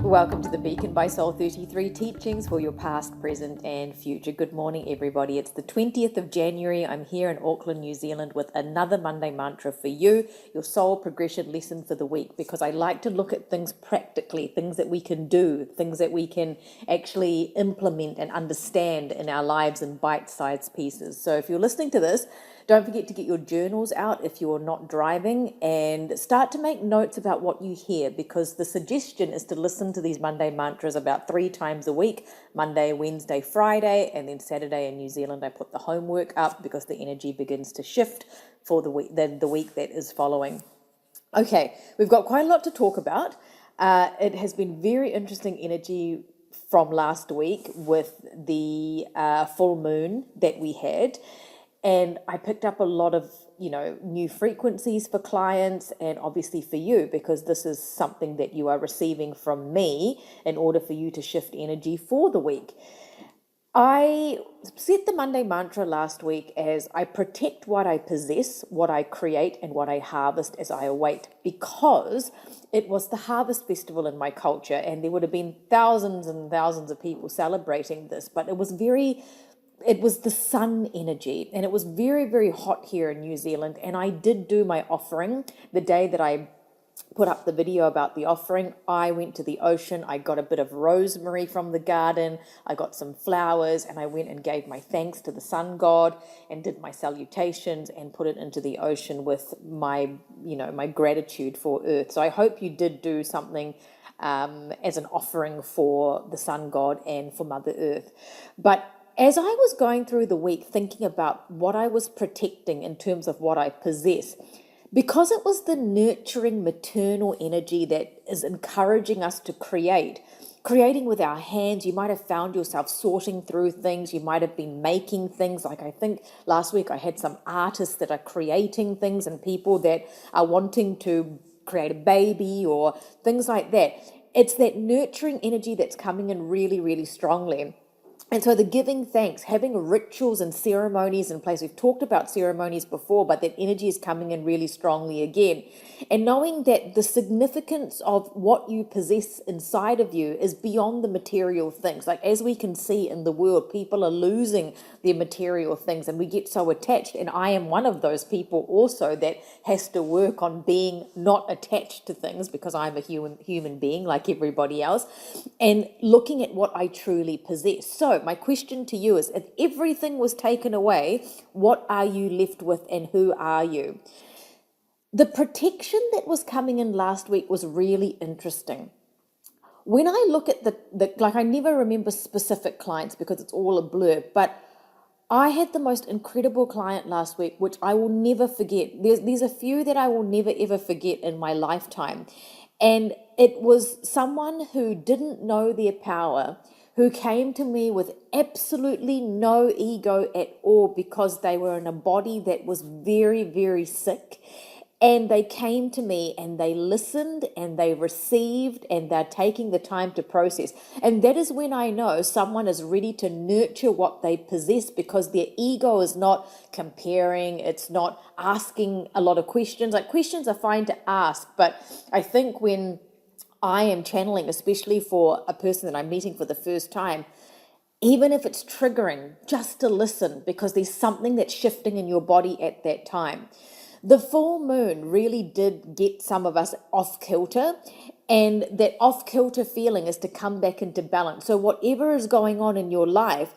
Welcome to the Beacon by Soul 33 teachings for your past, present and future. Good morning, everybody. It's the 20th of January. I'm here in Auckland, New Zealand with another Monday mantra for you, your soul progression lesson for the week, because I like to look at things practically, things that we can do, things that we can actually implement and understand in our lives in bite-sized pieces. So if you're listening to this, don't forget to get your journals out if you're not driving and start to make notes about what you hear, because the suggestion is to listen to these Monday mantras about 3 times a week, Monday, Wednesday, Friday, and then Saturday in New Zealand. I put the homework up because the energy begins to shift for the week that is following. Okay, we've got quite a lot to talk about. It has been very interesting energy from last week with the full moon that we had. And I picked up a lot of, new frequencies for clients and obviously for you, because this is something that you are receiving from me in order for you to shift energy for the week. I set the Monday mantra last week as I protect what I possess, what I create, and what I harvest as I await, because it was the harvest festival in my culture and there would have been thousands and thousands of people celebrating this, but it was the sun energy, and it was very, very hot here in New Zealand. And I did do my offering the day that I put up the video about the offering. I went to the ocean. I got a bit of rosemary from the garden. I got some flowers, and I went and gave my thanks to the sun god and did my salutations and put it into the ocean with my gratitude for Earth. So I hope you did do something as an offering for the sun god and for Mother Earth. But as I was going through the week thinking about what I was protecting in terms of what I possess, because it was the nurturing maternal energy that is encouraging us to creating with our hands. You might have found yourself sorting through things. You might have been making things. Like I think last week I had some artists that are creating things and people that are wanting to create a baby or things like that. It's that nurturing energy that's coming in really, really strongly. And so the giving thanks, having rituals and ceremonies in place. We've talked about ceremonies before, but that energy is coming in really strongly again. And knowing that the significance of what you possess inside of you is beyond the material things. Like as we can see in the world, people are losing their material things and we get so attached. And I am one of those people also that has to work on being not attached to things, because I'm a human being like everybody else, and looking at what I truly possess. So my question to you is, if everything was taken away, what are you left with and who are you? The protection that was coming in last week was really interesting. When I look at I never remember specific clients because it's all a blur, but I had the most incredible client last week, which I will never forget. There's a few that I will never ever forget in my lifetime. And it was someone who didn't know their power, who came to me with absolutely no ego at all, because they were in a body that was very, very sick. And they came to me and they listened and they received and they're taking the time to process. And that is when I know someone is ready to nurture what they possess, because their ego is not comparing. It's not asking a lot of questions. Like, questions are fine to ask, but I think when I am channeling, especially for a person that I'm meeting for the first time, even if it's triggering, just to listen, because there's something that's shifting in your body at that time. The full moon really did get some of us off kilter, and that off kilter feeling is to come back into balance. So whatever is going on in your life,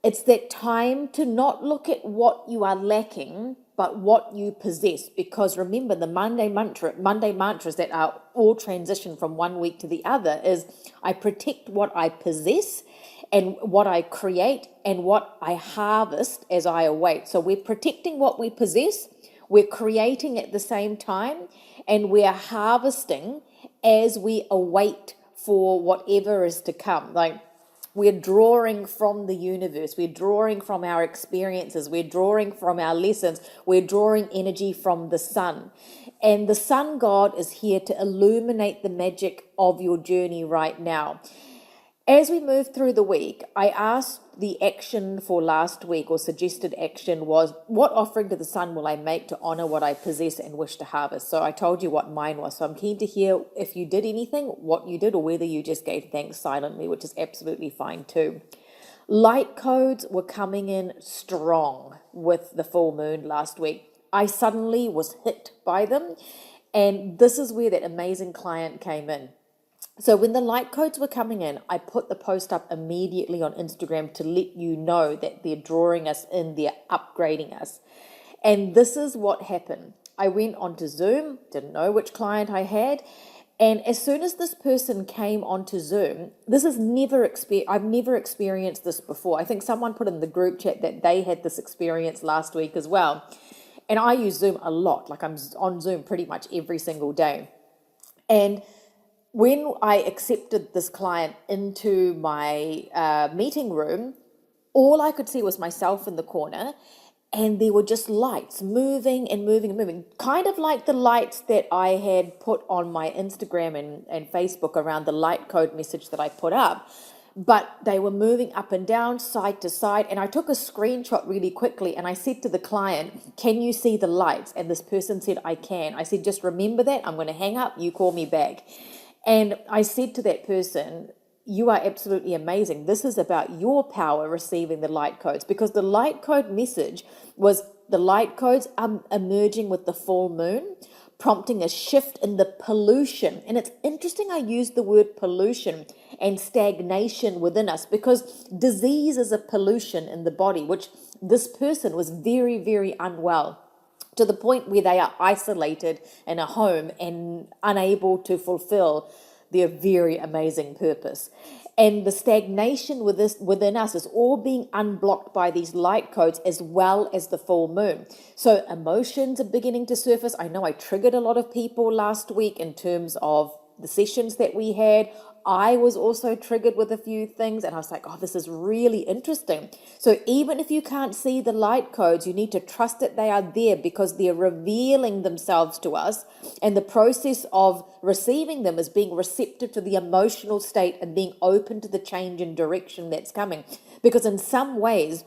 it's that time to not look at what you are lacking, but what you possess. Because remember, the Monday mantras that are all transition from one week to the other is, I protect what I possess and what I create and what I harvest as I await. So we're protecting what we possess, we're creating at the same time, and we're harvesting as we await for whatever is to come. Like, we're drawing from the universe. We're drawing from our experiences. We're drawing from our lessons. We're drawing energy from the sun. And the sun god is here to illuminate the magic of your journey right now. As we moved through the week, I asked the action for last week, or suggested action was, what offering to the sun will I make to honor what I possess and wish to harvest? So I told you what mine was. So I'm keen to hear if you did anything, what you did, or whether you just gave thanks silently, which is absolutely fine too. Light codes were coming in strong with the full moon last week. I suddenly was hit by them. And this is where that amazing client came in. So when the light codes were coming in, I put the post up immediately on Instagram to let you know that they're drawing us in, they're upgrading us. And this is what happened. I went onto Zoom, didn't know which client I had. And as soon as this person came onto Zoom, I've never experienced this before. I think someone put in the group chat that they had this experience last week as well. And I use Zoom a lot. Like, I'm on Zoom pretty much every single day. And when I accepted this client into my meeting room, all I could see was myself in the corner, and there were just lights moving and moving and moving, kind of like the lights that I had put on my Instagram and Facebook around the light code message that I put up. But they were moving up and down, side to side, and I took a screenshot really quickly, and I said to the client, can you see the lights? And this person said, I can. I said, just remember that. I'm going to hang up. You call me back. And I said to that person, you are absolutely amazing. This is about your power receiving the light codes, because the light code message was the light codes emerging with the full moon, prompting a shift in the pollution. And it's interesting I used the word pollution and stagnation within us, because disease is a pollution in the body, which this person was very, very unwell, to the point where they are isolated in a home and unable to fulfill their very amazing purpose. And the stagnation within us is all being unblocked by these light codes, as well as the full moon. So emotions are beginning to surface. I know I triggered a lot of people last week in terms of the sessions that we had. I was also triggered with a few things, and I was like, oh, this is really interesting. So even if you can't see the light codes, you need to trust that they are there, because they're revealing themselves to us. And the process of receiving them is being receptive to the emotional state and being open to the change in direction that's coming. Because in some ways,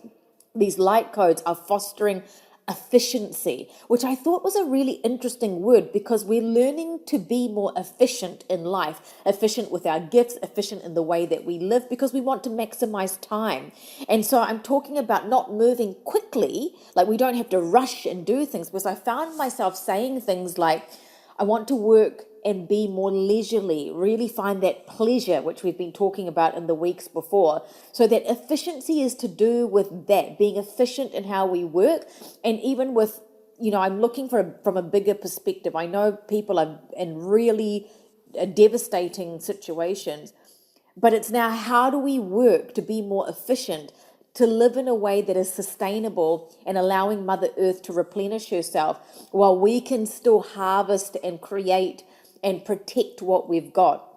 these light codes are fostering efficiency, which I thought was a really interesting word, because we're learning to be more efficient in life, efficient with our gifts, efficient in the way that we live, because we want to maximize time. And so I'm talking about not moving quickly, like we don't have to rush and do things, because I found myself saying things like, I want to work and be more leisurely, really find that pleasure, which we've been talking about in the weeks before. So that efficiency is to do with that, being efficient in how we work. And even with, I'm looking from a bigger perspective. I know people are in really devastating situations, but it's now, how do we work to be more efficient, to live in a way that is sustainable and allowing Mother Earth to replenish herself, while we can still harvest and create and protect what we've got.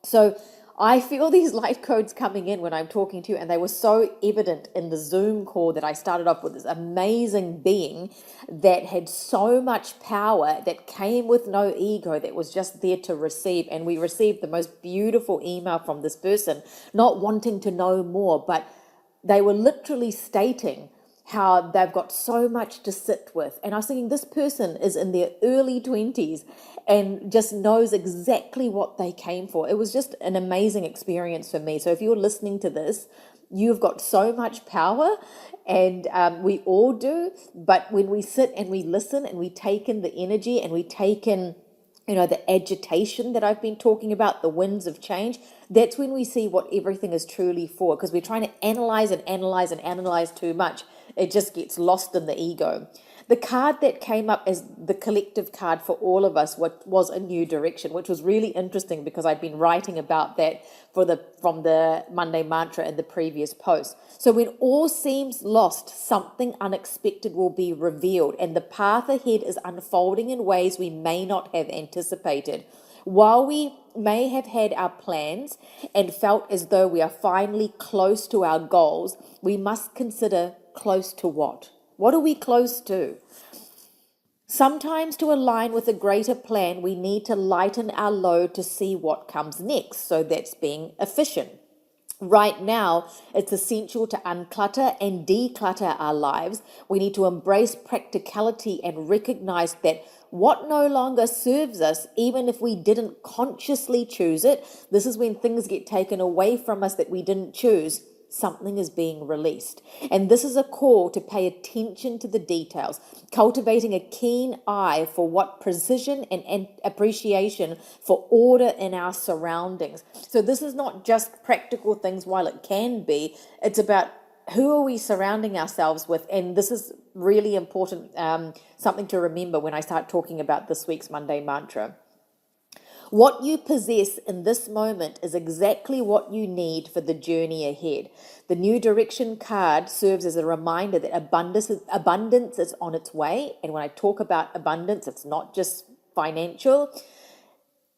So I feel these light codes coming in when I'm talking to you, and they were so evident in the Zoom call that I started off with, this amazing being that had so much power, that came with no ego, that was just there to receive. And we received the most beautiful email from this person, not wanting to know more, but they were literally stating how they've got so much to sit with. And I was thinking, this person is in their early 20s and just knows exactly what they came for. It was just an amazing experience for me. So if you're listening to this, you've got so much power, and we all do. But when we sit and we listen and we take in the energy and we take in, the agitation that I've been talking about, the winds of change, that's when we see what everything is truly for. Because we're trying to analyze and analyze and analyze too much. It just gets lost in the ego. The card that came up as the collective card for all of us was a new direction, which was really interesting, because I'd been writing about that from the Monday mantra in the previous post. So when all seems lost, something unexpected will be revealed, and the path ahead is unfolding in ways we may not have anticipated. While we may have had our plans and felt as though we are finally close to our goals, we must consider close to what? What are we close to? Sometimes to align with a greater plan, we need to lighten our load to see what comes next. So that's being efficient. Right now, it's essential to unclutter and declutter our lives. We need to embrace practicality and recognize that what no longer serves us, even if we didn't consciously choose it, this is when things get taken away from us that we didn't choose. Something is being released. And this is a call to pay attention to the details, cultivating a keen eye for what precision and appreciation for order in our surroundings. So this is not just practical things, while it can be, it's about who are we surrounding ourselves with. And this is really important, something to remember when I start talking about this week's Monday mantra. What you possess in this moment is exactly what you need for the journey ahead. The New Direction card serves as a reminder that abundance is on its way. And when I talk about abundance, it's not just financial.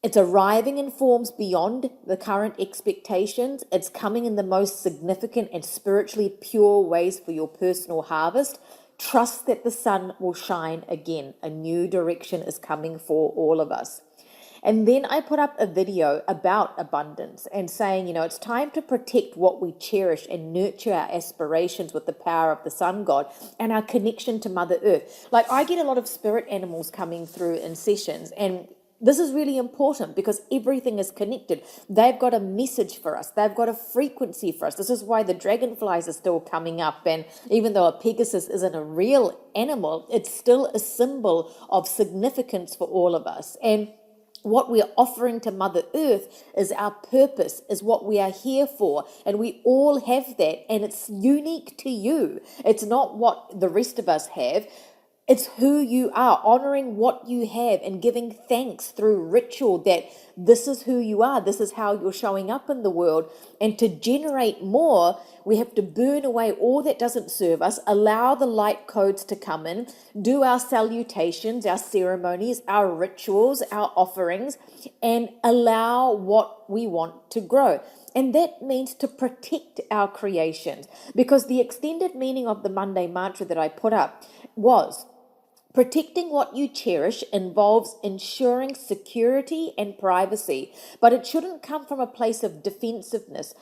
It's arriving in forms beyond the current expectations. It's coming in the most significant and spiritually pure ways for your personal harvest. Trust that the sun will shine again. A new direction is coming for all of us. And then I put up a video about abundance and saying, it's time to protect what we cherish and nurture our aspirations with the power of the sun god and our connection to Mother Earth. Like, I get a lot of spirit animals coming through in sessions, and this is really important because everything is connected. They've got a message for us. They've got a frequency for us. This is why the dragonflies are still coming up. And even though a Pegasus isn't a real animal, it's still a symbol of significance for all of us. And what we're offering to Mother Earth is our purpose, is what we are here for. And we all have that, and it's unique to you. It's not what the rest of us have. It's who you are, honoring what you have and giving thanks through ritual that this is who you are. This is how you're showing up in the world. And to generate more, we have to burn away all that doesn't serve us, allow the light codes to come in, do our salutations, our ceremonies, our rituals, our offerings, and allow what we want to grow. And that means to protect our creations, because the extended meaning of the Monday mantra that I put up was: protecting what you cherish involves ensuring security and privacy, but it shouldn't come from a place of defensiveness.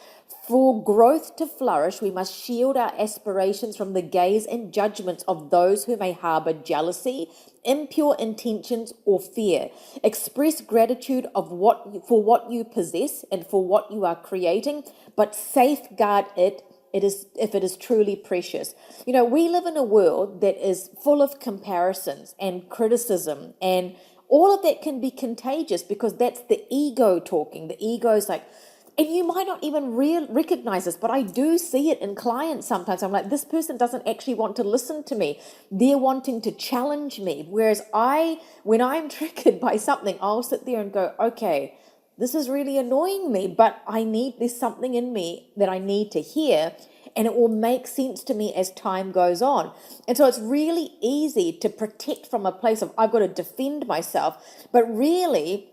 For growth to flourish, we must shield our aspirations from the gaze and judgments of those who may harbor jealousy, impure intentions, or fear. Express gratitude for what you possess and for what you are creating, but safeguard it if it is truly precious. We live in a world that is full of comparisons and criticism, and all of that can be contagious because that's the ego talking. The ego is like, and you might not even recognize this, but I do see it in clients sometimes. I'm like, this person doesn't actually want to listen to me. They're wanting to challenge me. Whereas when I'm triggered by something, I'll sit there and go, okay, this is really annoying me, but there's something in me that I need to hear, and it will make sense to me as time goes on. And so it's really easy to protect from a place of, I've got to defend myself. But really,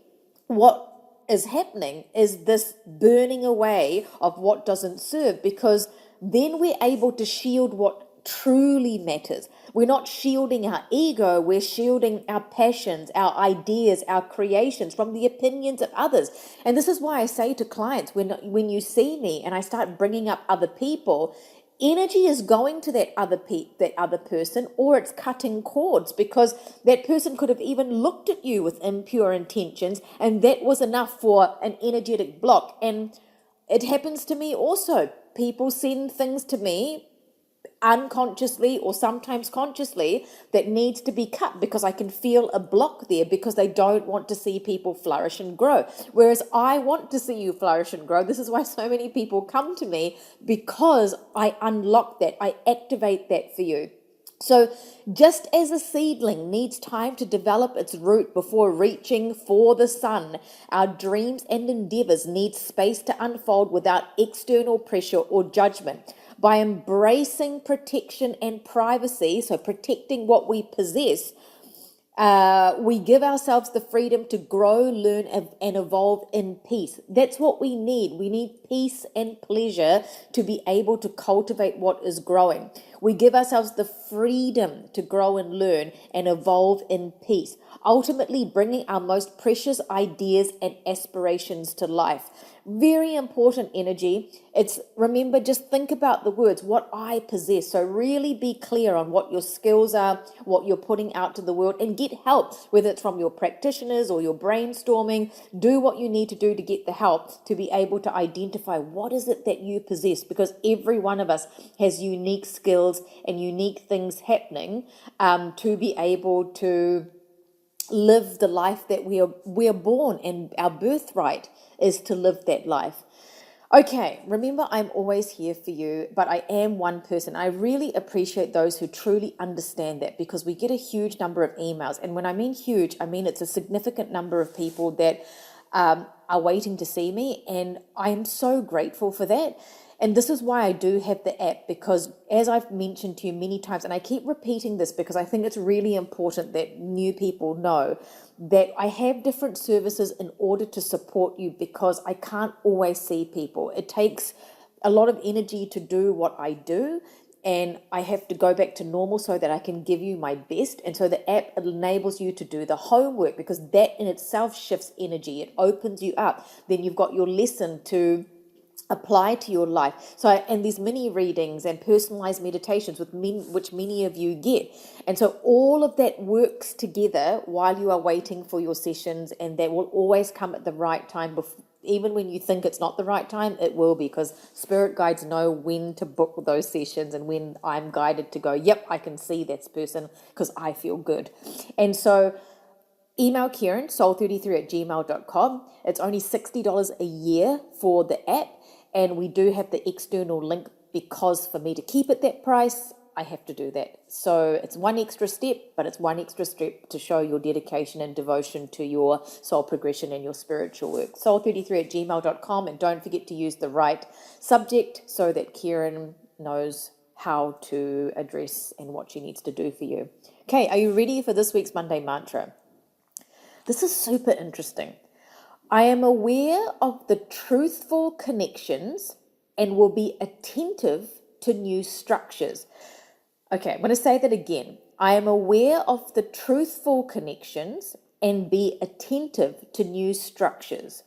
what is happening is this burning away of what doesn't serve, because then we're able to shield what truly matters. We're not shielding our ego, we're shielding our passions, our ideas, our creations from the opinions of others. And this is why I say to clients, when you see me and I start bringing up other people, energy is going to that other person, or it's cutting cords, because that person could have even looked at you with impure intentions, and that was enough for an energetic block. And it happens to me also. People send things to me unconsciously or sometimes consciously that needs to be cut, because I can feel a block there, because they don't want to see people flourish and grow. Whereas I want to see you flourish and grow. This is why so many people come to me, because I unlock that, I activate that for you. So just as a seedling needs time to develop its root before reaching for the sun, our dreams and endeavors need space to unfold without external pressure or judgment. By embracing protection and privacy, so protecting what we possess, we give ourselves the freedom to grow, learn, and evolve in peace. That's what we need. We need peace and pleasure to be able to cultivate what is growing. We give ourselves the freedom to grow and learn and evolve in peace, ultimately bringing our most precious ideas and aspirations to life. Very important energy. Remember, just think about the words, what I possess. So really be clear on what your skills are, what you're putting out to the world, and get help, whether it's from your practitioners or your brainstorming. Do what you need to do to get the help to be able to identify what is it that you possess, because every one of us has unique skills and unique things happening to be able to live the life that we are born, and our birthright is to live that life. Okay, remember, I'm always here for you, but I am one person. I really appreciate those who truly understand that, because we get a huge number of emails. And when I mean huge, I mean it's a significant number of people that are waiting to see me. And I am so grateful for that. And this is why I do have the app, because as I've mentioned to you many times, and I keep repeating this because I think it's really important that new people know that I have different services in order to support you, because I can't always see people. It takes a lot of energy to do what I do, and I have to go back to normal so that I can give you my best. And so the app enables you to do the homework, because that in itself shifts energy. It opens you up. Then you've got your lesson to apply to your life. So, and these mini readings and personalized meditations which many of you get. And so all of that works together while you are waiting for your sessions, and that will always come at the right time. Even when you think it's not the right time, it will be, because spirit guides know when to book those sessions and when I'm guided to go, yep, I can see that person because I feel good. And so email Kieran, soul33@gmail.com. It's only $60 a year for the app. And we do have the external link, because for me to keep it that price, I have to do that. So it's one extra step, but it's one extra step to show your dedication and devotion to your soul progression and your spiritual work. Soul33@gmail.com. And don't forget to use the right subject so that Kieran knows how to address and what she needs to do for you. Okay, are you ready for this week's Monday mantra? This is super interesting. I am aware of the truthful connections and will be attentive to new structures. Okay, I'm going to say that again. I am aware of the truthful connections and be attentive to new structures.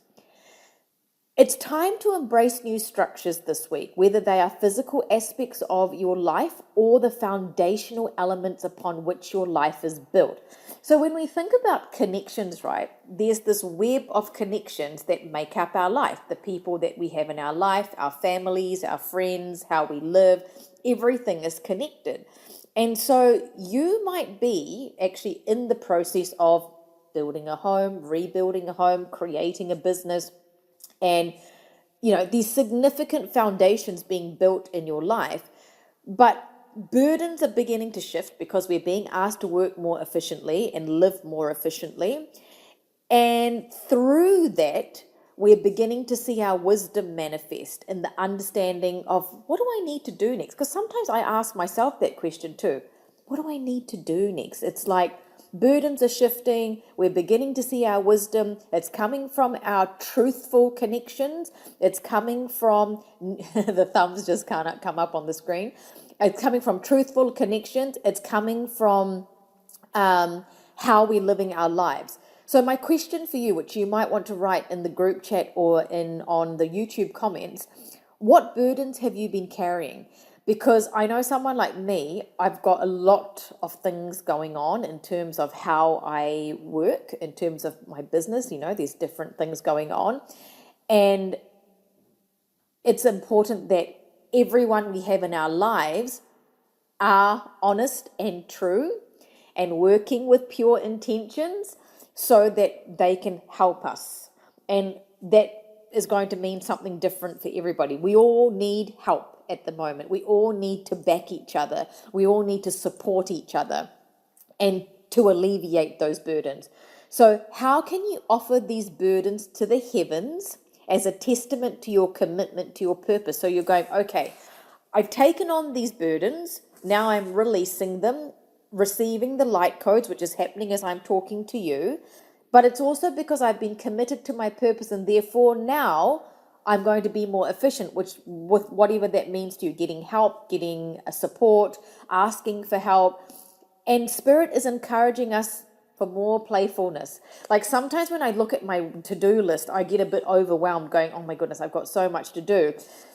It's time to embrace new structures this week, whether they are physical aspects of your life or the foundational elements upon which your life is built. So when we think about connections, right, there's this web of connections that make up our life, the people that we have in our life, our families, our friends, how we live, everything is connected. And so you might be actually in the process of building a home, rebuilding a home, creating a business, and, these significant foundations being built in your life. But burdens are beginning to shift because we're being asked to work more efficiently and live more efficiently. And through that, we're beginning to see our wisdom manifest in the understanding of, what do I need to do next? Because sometimes I ask myself that question too. What do I need to do next? It's like, burdens are shifting. We're beginning to see our wisdom. It's coming from our truthful connections. It's coming from, the thumbs just can't come up on the screen. It's coming from truthful connections. It's coming from how we're living our lives. So my question for you, which you might want to write in the group chat or on the YouTube comments, what burdens have you been carrying? Because I know someone like me, I've got a lot of things going on in terms of how I work, in terms of my business. There's different things going on. And it's important that everyone we have in our lives are honest and true and working with pure intentions so that they can help us. And that is going to mean something different for everybody. We all need help at the moment. We all need to back each other. We all need to support each other and to alleviate those burdens. So how can you offer these burdens to the heavens as a testament to your commitment to your purpose? So you're going, okay, I've taken on these burdens. Now I'm releasing them, receiving the light codes, which is happening as I'm talking to you. But it's also because I've been committed to my purpose, and therefore now I'm going to be more efficient, which with whatever that means to you, getting help, getting support, asking for help. And Spirit is encouraging us for more playfulness. Like sometimes when I look at my to-do list, I get a bit overwhelmed going, oh my goodness, I've got so much to do.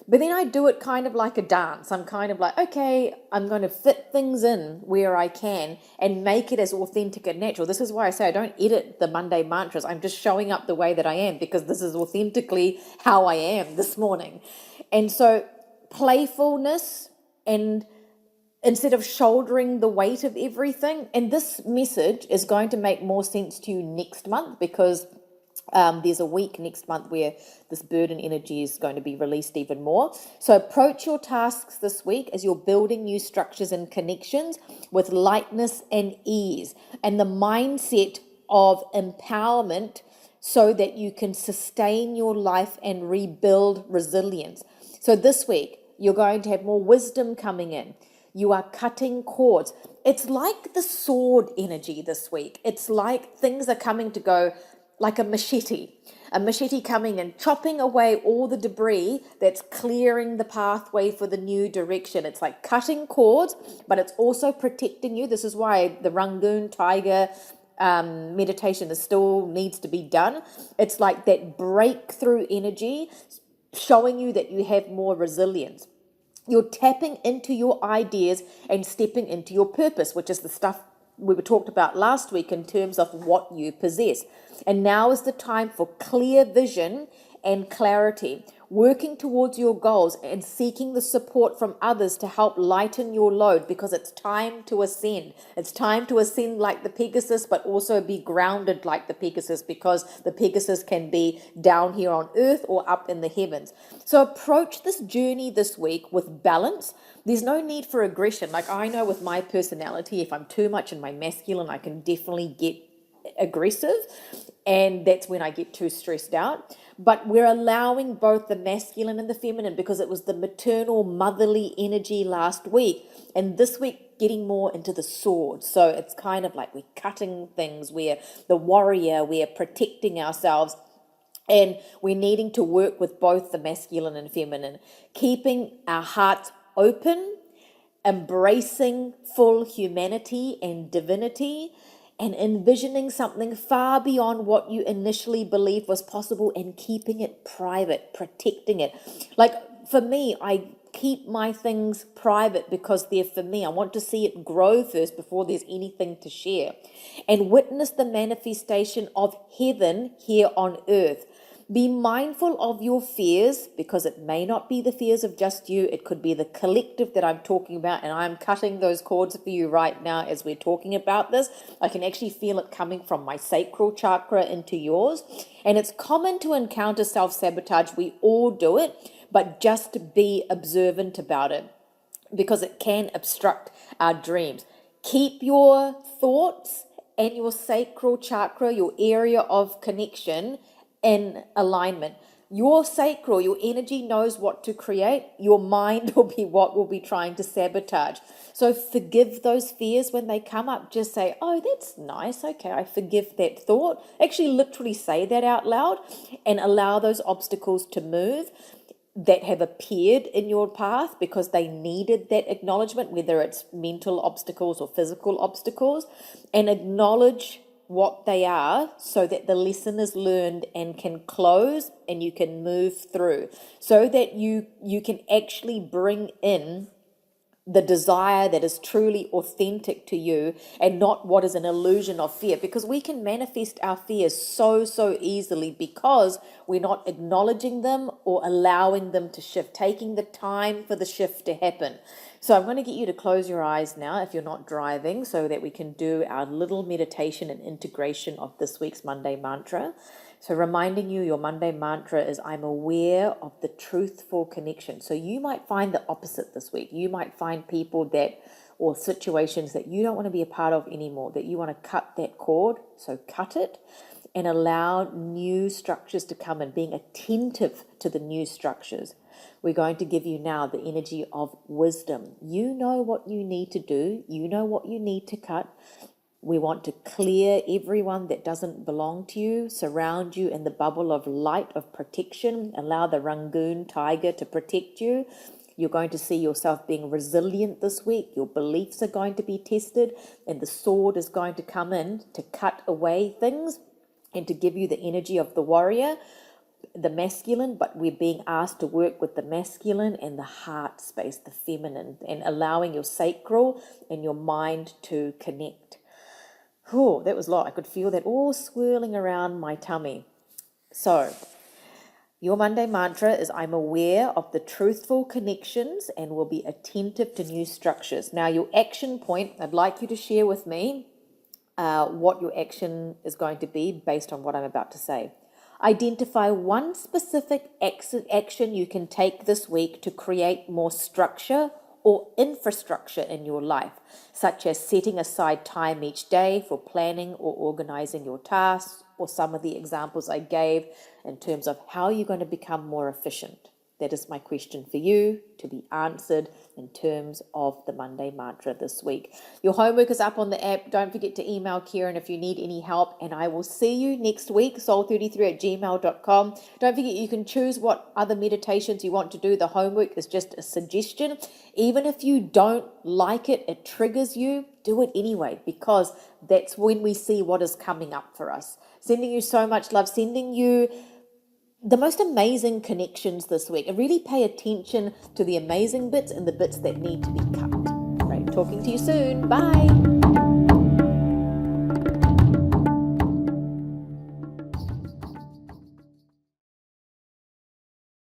But then I do it kind of like a dance. I'm kind of like, okay, I'm going to fit things in where I can and make it as authentic and natural. This is why I say I don't edit the Monday mantras. I'm just showing up the way that I am because this is authentically how I am this morning. And so playfulness, and instead of shouldering the weight of everything. And this message is going to make more sense to you next month because there's a week next month where this burden energy is going to be released even more. So approach your tasks this week as you're building new structures and connections with lightness and ease and the mindset of empowerment so that you can sustain your life and rebuild resilience. So this week, you're going to have more wisdom coming in. You are cutting cords. It's like the sword energy this week. It's like things are coming to go like a machete coming and chopping away all the debris that's clearing the pathway for the new direction. It's like cutting cords, but it's also protecting you. This is why the Rangoon tiger meditation still needs to be done. It's like that breakthrough energy showing you that you have more resilience. You're tapping into your ideas and stepping into your purpose, which is the stuff we were talked about last week in terms of what you possess. And now is the time for clear vision and clarity, working towards your goals and seeking the support from others to help lighten your load because it's time to ascend. It's time to ascend like the Pegasus, but also be grounded like the Pegasus because the Pegasus can be down here on earth or up in the heavens. So approach this journey this week with balance. There's no need for aggression. Like I know with my personality, if I'm too much in my masculine, I can definitely get aggressive, and that's when I get too stressed out. But we're allowing both the masculine and the feminine because it was the maternal, motherly energy last week, and this week getting more into the sword. So it's kind of like we're cutting things, we're the warrior, we're protecting ourselves, and we're needing to work with both the masculine and feminine, keeping our hearts open, embracing full humanity and divinity, and envisioning something far beyond what you initially believed was possible and keeping it private, protecting it. Like for me, I keep my things private because they're for me. I want to see it grow first before there's anything to share and witness the manifestation of heaven here on earth. Be mindful of your fears because it may not be the fears of just you. It could be the collective that I'm talking about, and I'm cutting those cords for you right now as we're talking about this. I can actually feel it coming from my sacral chakra into yours. And it's common to encounter self-sabotage. We all do it, but just be observant about it because it can obstruct our dreams. Keep your thoughts and your sacral chakra, your area of connection, in alignment. Your sacral, your energy knows what to create. Your mind will be what will be trying to sabotage. So forgive those fears when they come up. Just say, oh, that's nice. Okay, I forgive that thought. Actually, literally say that out loud and allow those obstacles to move that have appeared in your path because they needed that acknowledgement, whether it's mental obstacles or physical obstacles, and acknowledge what they are so that the lesson is learned and can close and you can move through so that you can actually bring in the desire that is truly authentic to you and not what is an illusion of fear, because we can manifest our fears so easily because we're not acknowledging them or allowing them to shift, taking the time for the shift to happen. So I'm going to get you to close your eyes now if you're not driving so that we can do our little meditation and integration of this week's Monday mantra. So reminding you, your Monday mantra is, I'm aware of the truthful connection. So you might find the opposite this week. You might find people or situations that you don't want to be a part of anymore, that you want to cut that cord. So cut it and allow new structures to come in, being attentive to the new structures. We're going to give you now the energy of wisdom. You know what you need to do. You know what you need to cut. We want to clear everyone that doesn't belong to you, surround you in the bubble of light of protection, allow the Rangoon tiger to protect you. You're going to see yourself being resilient this week. Your beliefs are going to be tested, and the sword is going to come in to cut away things and to give you the energy of the warrior, the masculine, but we're being asked to work with the masculine and the heart space, the feminine, and allowing your sacral and your mind to connect. Oh, that was a lot. I could feel that all swirling around my tummy. So, your Monday mantra is I'm aware of the truthful connections and will be attentive to new structures. Now, your action point, I'd like you to share with me what your action is going to be based on what I'm about to say. Identify one specific action you can take this week to create more structure or infrastructure in your life, such as setting aside time each day for planning or organizing your tasks, or some of the examples I gave in terms of how you're going to become more efficient. That is my question for you to be answered in terms of the Monday mantra this week. Your homework is up on the app. Don't forget to email Kieran if you need any help. And I will see you next week, soul33@gmail.com. Don't forget you can choose what other meditations you want to do. The homework is just a suggestion. Even if you don't like it, it triggers you, do it anyway, because that's when we see what is coming up for us. Sending you so much love, sending you the most amazing connections this week, and really pay attention to the amazing bits and the bits that need to be cut. Great talking to you soon. Bye.